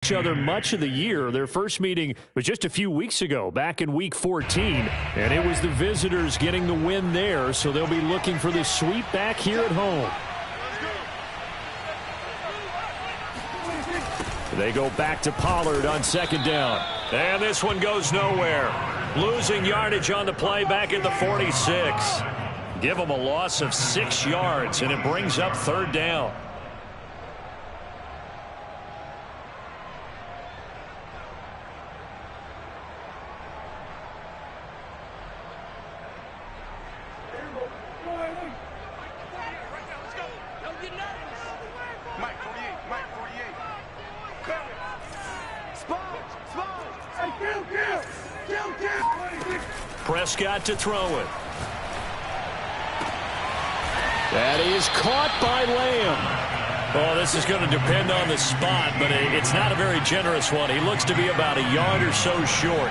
each other much of the year. Their first meeting was just a few weeks ago, back in Week 14, and it was the visitors getting the win there, so they'll be looking for the sweep back here at home. They go back to Pollard on second down, and this one goes nowhere. Losing yardage on the play back at the 46. Give them a loss of 6 yards, and it brings up third down. Prescott to throw it. That is caught by Lamb. Oh, this is going to depend on the spot, but it's not a very generous one. He looks to be about a yard or so short.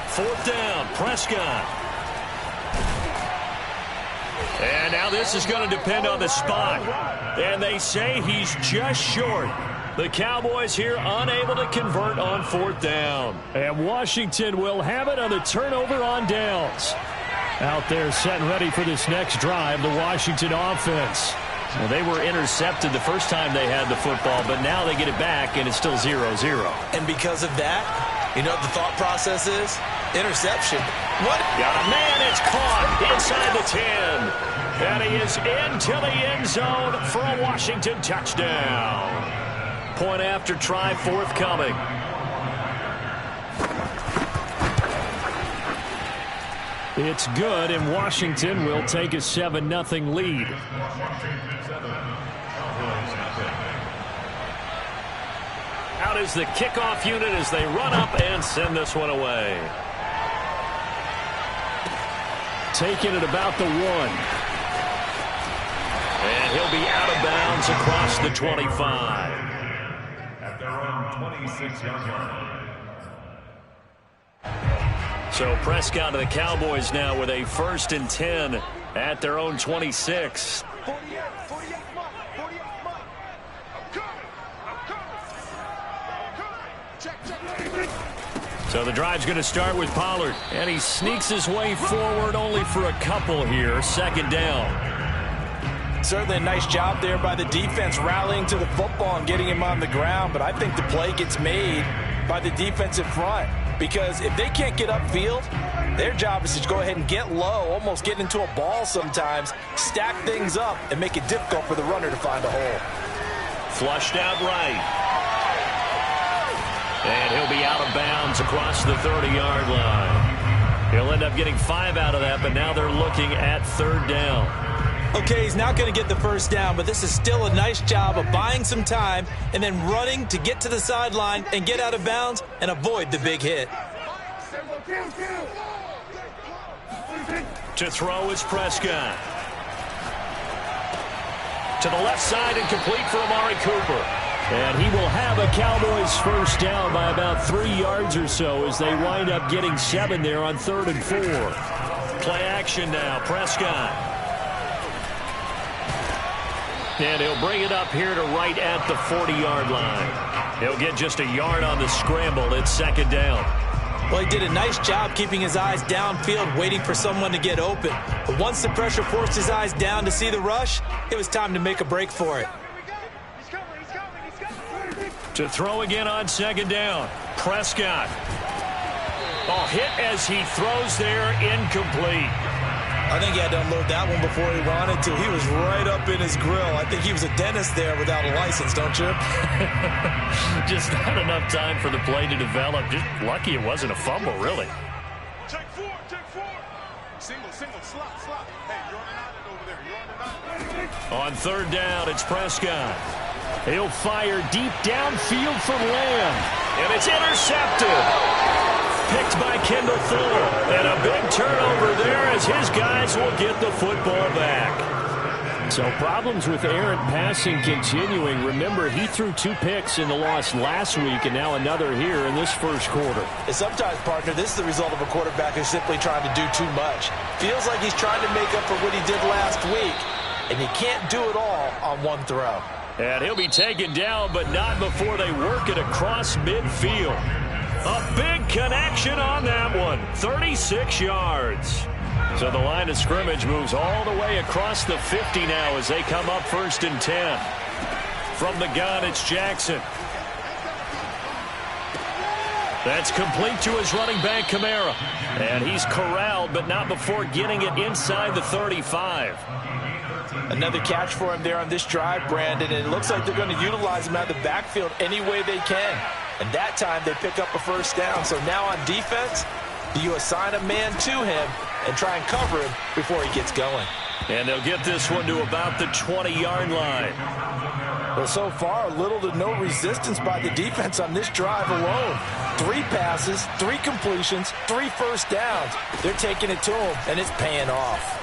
Fourth down, Prescott. And now this is going to depend on the spot. And they say he's just short. The Cowboys here unable to convert on fourth down. And Washington will have it on the turnover on downs. Out there set and ready for this next drive, the Washington offense. Well, they were intercepted the first time they had the football, but now they get it back, and it's still 0-0. And because of that, you know what the thought process is? Interception. What? Got a man, it's caught inside the 10. And he is into the end zone for a Washington touchdown. Point after try forthcoming. It's good, and Washington will take a 7-0 lead. Out is the kickoff unit as they run up and send this one away. Taking it about the 1. And he'll be out of bounds across the 25. At their own 26-yard line. So Prescott and the Cowboys now with a 1st and 10 at their own 26. So the drive's going to start with Pollard, and he sneaks his way forward only for a couple here. Second down. Certainly a nice job there by the defense rallying to the football and getting him on the ground, but I think the play gets made by the defensive front, because if they can't get upfield, their job is to go ahead and get low, almost get into a ball sometimes, stack things up, and make it difficult for the runner to find a hole. Flushed out right. And he'll be out of bounds across the 30-yard line. He'll end up getting 5 out of that, but now they're looking at third down. Okay, he's not going to get the first down, but this is still a nice job of buying some time and then running to get to the sideline and get out of bounds and avoid the big hit. To throw is Prescott. To the left side and complete for Amari Cooper. And he will have a Cowboys first down by about 3 yards or so as they wind up getting 7 there on 3rd and 4. Play action now, Prescott. And he'll bring it up here to right at the 40-yard line. He'll get just a yard on the scramble. It's second down. Well, he did a nice job keeping his eyes downfield, waiting for someone to get open. But once the pressure forced his eyes down to see the rush, it was time to make a break for it. To throw again on second down. Prescott. Oh, hit as he throws there, incomplete. I think he had to unload that one before he wanted to. He was right up in his grill. I think he was a dentist there without a license, don't you? Just not enough time for the play to develop. Just lucky it wasn't a fumble, really. Take four. Single, slot. Hey, you're on an island over there. You're on an island. On third down, it's Prescott. He'll fire deep downfield from Lamb. And it's intercepted. Picked by Kendall Fuller. And a big turnover there as his guys will get the football back. So problems with errant passing continuing. Remember, he threw 2 picks in the loss last week and now another here in this first quarter. And sometimes, partner, this is the result of a quarterback who's simply trying to do too much. Feels like he's trying to make up for what he did last week, and you can't do it all on one throw. And he'll be taken down, but not before they work it across midfield. A big connection on that one. 36 yards. So the line of scrimmage moves all the way across the 50 now as they come up 1st and 10. From the gun, it's Jackson. That's complete to his running back, Kamara. And he's corralled, but not before getting it inside the 35. Another catch for him there on this drive, Brandon, and it looks like they're going to utilize him out of the backfield any way they can. And that time they pick up a first down. So now on defense, you assign a man to him and try and cover him before he gets going. And they'll get this one to about the 20-yard line. Well, so far, little to no resistance by the defense on this drive alone. 3 passes, 3 completions, 3 first downs. They're taking it to him, and it's paying off.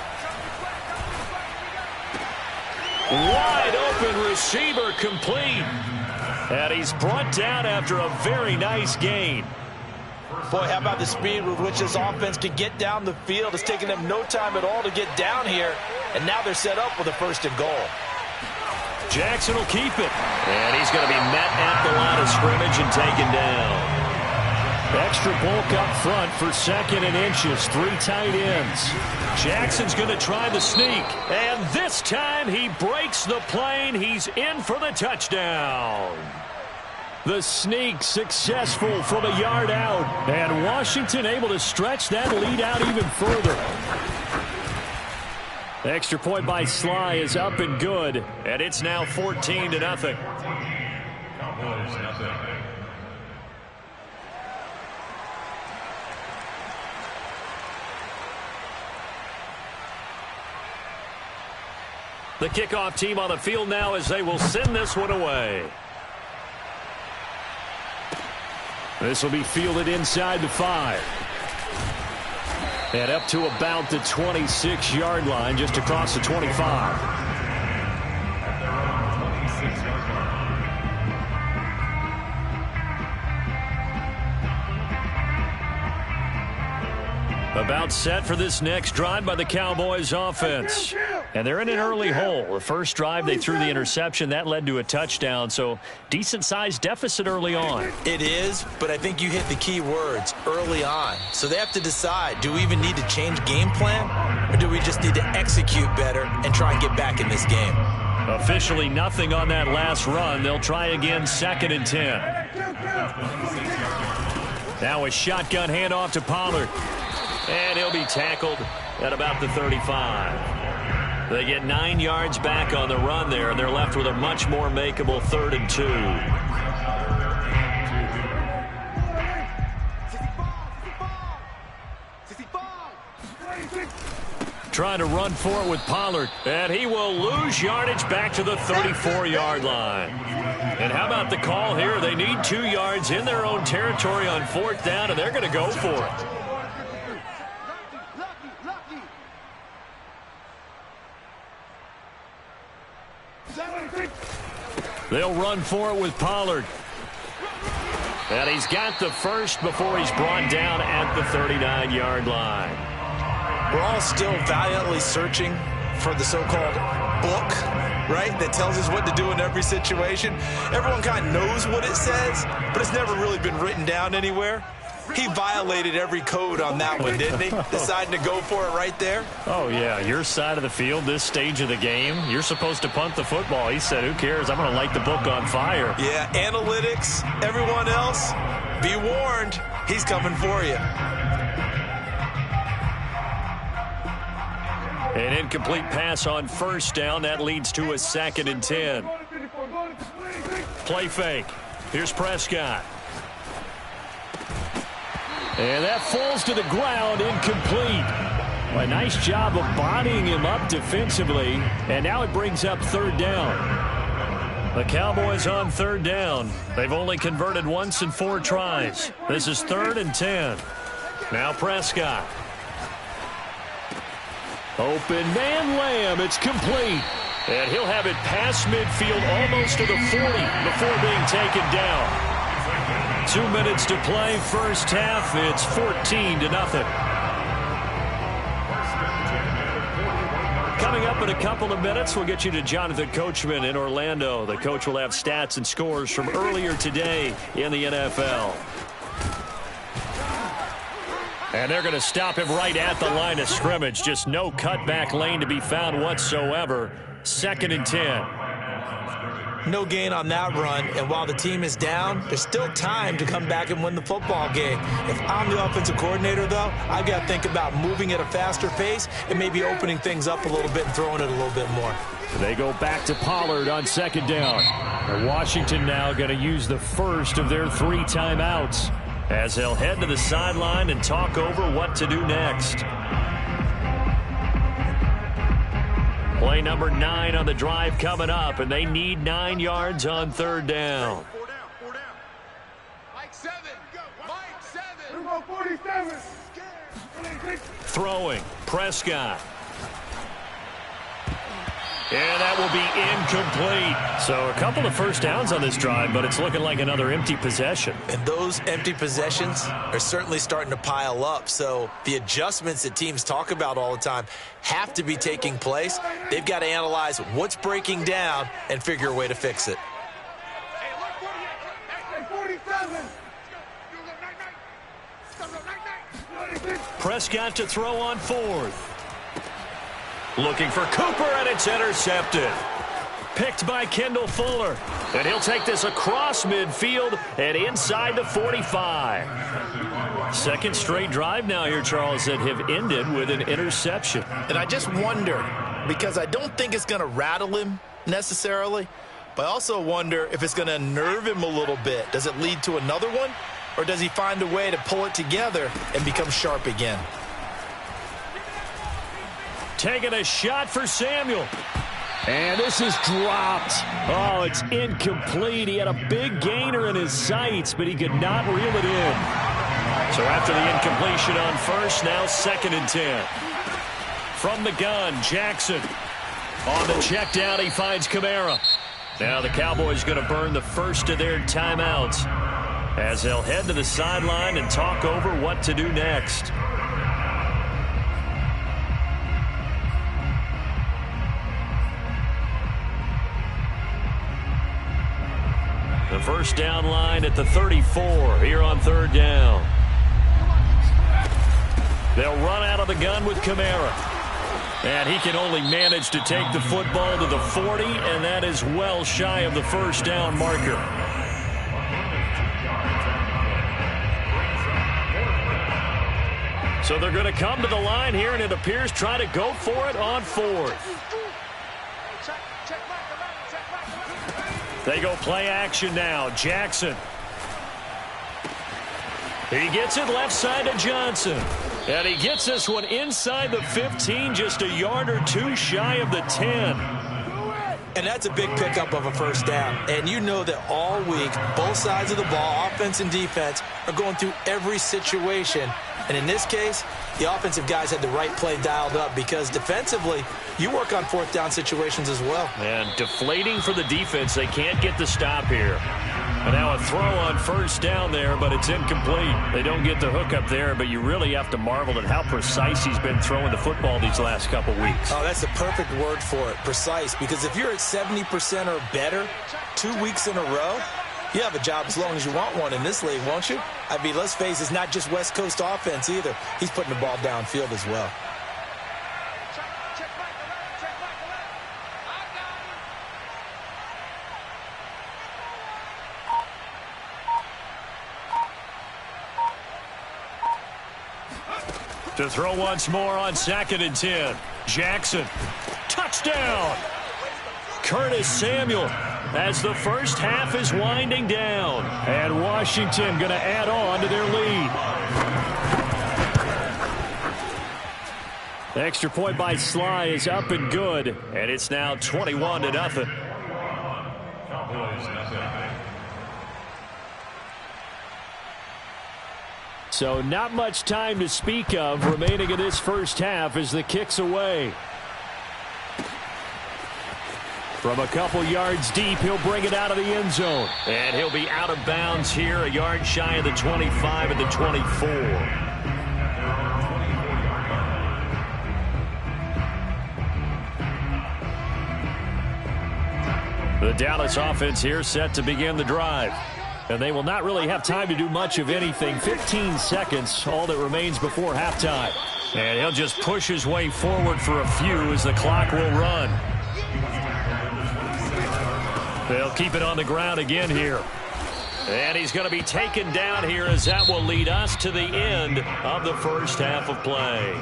Wide open receiver complete. And he's brought down after a very nice gain. Boy, how about the speed with which this offense can get down the field? It's taken them no time at all to get down here, and now they're set up with a 1st and goal. Jackson will keep it, and he's going to be met at the line of scrimmage and taken down. Extra bulk up front for 2nd and inches, 3 tight ends. Jackson's going to try the sneak, and this time he breaks the plane. He's in for the touchdown. The sneak successful from a yard out, and Washington able to stretch that lead out even further. The extra point by Sly is up and good, and it's now 14-0. The kickoff team on the field now as they will send this one away. This will be fielded inside the 5. And up to about the 26-yard line, just across the 25. About set for this next drive by the Cowboys offense. And they're in an early hole. The first drive, they threw the interception. That led to a touchdown, so decent-sized deficit early on. It is, but I think you hit the key words, early on. So they have to decide, do we even need to change game plan, or do we just need to execute better and try and get back in this game? Officially nothing on that last run. They'll try again, 2nd and 10. Now a shotgun handoff to Pollard. And he'll be tackled at about the 35. They get 9 yards back on the run there, and they're left with a much more makeable 3rd and 2. Trying to run for it with Pollard, and he will lose yardage back to the 34-yard line. And how about the call here? They need 2 yards in their own territory on 4th down, and they're going to go for it. They'll run for it with Pollard. And he's got the first before he's brought down at the 39-yard line. We're all still valiantly searching for the so-called book, right, that tells us what to do in every situation. Everyone kind of knows what it says, but it's never really been written down anywhere. He violated every code on that one, didn't he? Deciding to go for it right there. Oh, yeah. Your side of the field, this stage of the game, you're supposed to punt the football. He said, who cares? I'm going to light the book on fire. Yeah, analytics, everyone else, be warned. He's coming for you. An incomplete pass on 1st down. That leads to a 2nd and 10. Play fake. Here's Prescott. And that falls to the ground, incomplete. A nice job of bodying him up defensively. And now it brings up 3rd down. The Cowboys on 3rd down. They've only converted once in 4 tries. This is 3rd and 10. Now Prescott. Open man Lamb. It's complete. And he'll have it past midfield almost to the 40 before being taken down. 2 minutes to play, first half. It's 14-0. Coming up in a couple of minutes, we'll get you to Jonathan Coachman in Orlando. The coach will have stats and scores from earlier today in the NFL. And they're going to stop him right at the line of scrimmage. Just no cutback lane to be found whatsoever. 2nd and 10. No gain on that run, and while the team is down, there's still time to come back and win the football game. If I'm the offensive coordinator, though, I've got to think about moving at a faster pace and maybe opening things up a little bit and throwing it a little bit more. They go back to Pollard on 2nd down. And Washington now going to use the first of their 3 timeouts as they'll head to the sideline and talk over what to do next. Play number 9 on the drive coming up, and they need 9 yards on 3rd down. 4 down. Mike 7. Mike 7. 47. Throwing, Prescott. And that will be incomplete. So a couple of first downs on this drive, but it's looking like another empty possession. And those empty possessions are certainly starting to pile up. So the adjustments that teams talk about all the time have to be taking place. They've got to analyze what's breaking down and figure a way to fix it. Prescott to throw on 4th. Looking for Cooper, and it's intercepted. Picked by Kendall Fuller. And he'll take this across midfield and inside the 45. 2nd straight drive now here, Charles, that have ended with an interception. And I just wonder, because I don't think it's going to rattle him necessarily, but I also wonder if it's going to unnerve him a little bit. Does it lead to another one, or does he find a way to pull it together and become sharp again? Taking a shot for Samuel. And this is dropped. Oh, it's incomplete. He had a big gainer in his sights, but he could not reel it in. So after the incompletion on 1st, now 2nd and 10. From the gun, Jackson. On the check down, he finds Kamara. Now the Cowboys going to burn the first of their timeouts as they'll head to the sideline and talk over what to do next. The first down line at the 34 here on 3rd down. They'll run out of the gun with Kamara. And he can only manage to take the football to the 40, and that is well shy of the first down marker. So they're going to come to the line here, and it appears try to go for it on 4th. They go play action now. Jackson. He gets it left side to Johnson. And he gets this one inside the 15, just a yard or 2 shy of the 10. And that's a big pickup of a first down. And you know that all week, both sides of the ball, offense and defense, are going through every situation. And in this case, the offensive guys had the right play dialed up because defensively, you work on 4th down situations as well. And deflating for the defense. They can't get the stop here. And now a throw on 1st down there, but it's incomplete. They don't get the hook up there, but you really have to marvel at how precise he's been throwing the football these last couple weeks. Oh, that's the perfect word for it, precise. Because if you're at 70% or better 2 weeks in a row, you have a job as long as you want one in this league, won't you? I mean, let's face it, it's not just West Coast offense either. He's putting the ball downfield as well. To throw once more on 2nd and 10. Jackson. Touchdown. Curtis Samuel as the first half is winding down. And Washington going to add on to their lead. Extra point by Sly is up and good. And it's now 21-0. So not much time to speak of remaining in this first half as the kick's away. From a couple yards deep, he'll bring it out of the end zone. And he'll be out of bounds here, a yard shy of the 25 and the 24. The Dallas offense here set to begin the drive. And they will not really have time to do much of anything. 15 seconds, all that remains before halftime. And he'll just push his way forward for a few as the clock will run. They'll keep it on the ground again here. And he's going to be taken down here as that will lead us to the end of the first half of play.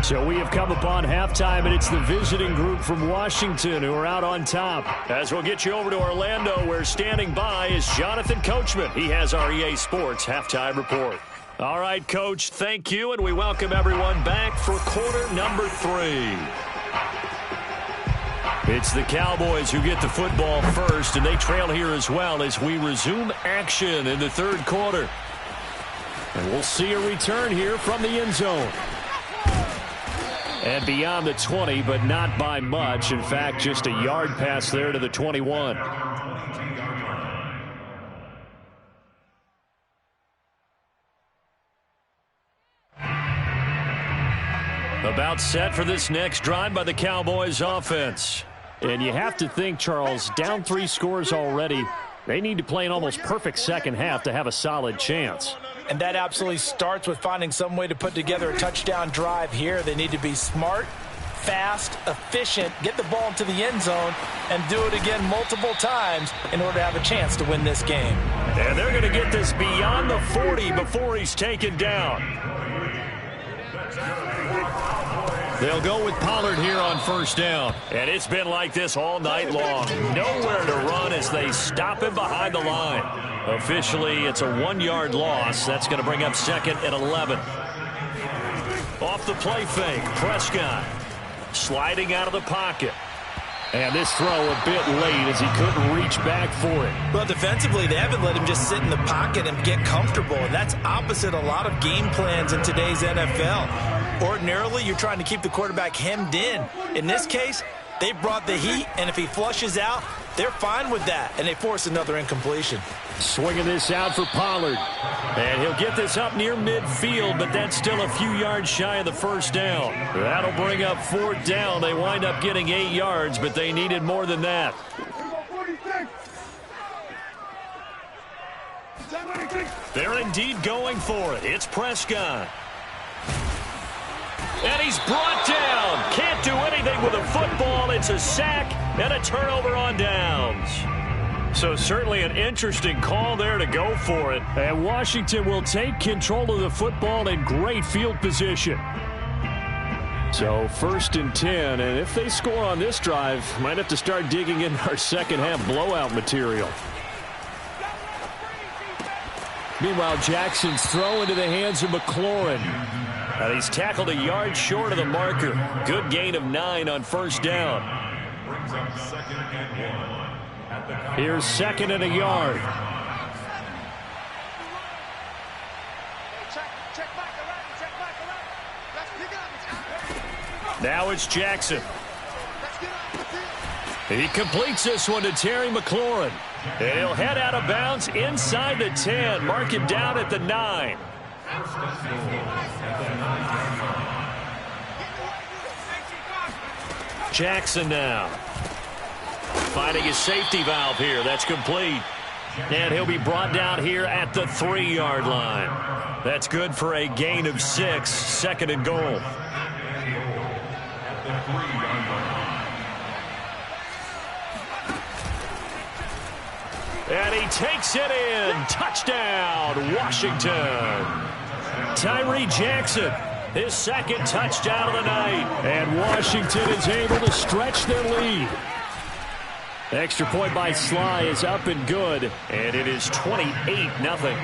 So we have come upon halftime, and it's the visiting group from Washington who are out on top. As we'll get you over to Orlando, where standing by is Jonathan Coachman. He has our EA Sports halftime report. All right, Coach, thank you, and we welcome everyone back for quarter number 3. It's the Cowboys who get the football first, and they trail here as well as we resume action in the third quarter. And we'll see a return here from the end zone. And beyond the 20, but not by much. In fact, just a yard pass there to the 21. About set for this next drive by the Cowboys offense. And you have to think, Charles, down 3 scores already. They need to play an almost perfect second half to have a solid chance. And that absolutely starts with finding some way to put together a touchdown drive here. They need to be smart, fast, efficient, get the ball into the end zone, and do it again multiple times in order to have a chance to win this game. And they're going to get this beyond the 40 before he's taken down. They'll go with Pollard here on first down. And it's been like this all night long. Nowhere to run as they stop him behind the line. Officially, it's a 1-yard loss. That's going to bring up second and 11. Off the play fake, Prescott sliding out of the pocket. And this throw a bit late as he couldn't reach back for it. Well, defensively, they haven't let him just sit in the pocket and get comfortable. And that's opposite a lot of game plans in today's NFL. Ordinarily, you're trying to keep the quarterback hemmed in. In this case, they brought the heat, and if he flushes out, they're fine with that, and they force another incompletion. Swinging this out for Pollard. And he'll get this up near midfield, but that's still a few yards shy of the first down. That'll bring up 4th down. They wind up getting 8 yards, but they needed more than that. They're indeed going for it. It's Prescott. And he's brought down. Can't do anything with a football. It's a sack and a turnover on downs. So certainly an interesting call there to go for it. And Washington will take control of the football in great field position. So 1st and 10. And if they score on this drive, might have to start digging in our second half blowout material. Meanwhile, Jackson's throw into the hands of McLaurin. And he's tackled a yard short of the marker. Good gain of 9 on first down. Here's 2nd and a yard. Now it's Jackson. He completes this one to Terry McLaurin. And he'll head out of bounds inside the 10. Mark him down at the 9. Jackson now. Finding his safety valve here. That's complete. And he'll be brought down here at the 3-yard line. That's good for a gain of 6. 2nd and goal. And he takes it in. Touchdown, Washington. Tyree Jackson, his 2nd touchdown of the night. And Washington is able to stretch their lead. Extra point by Sly is up and good. And it is 28-0.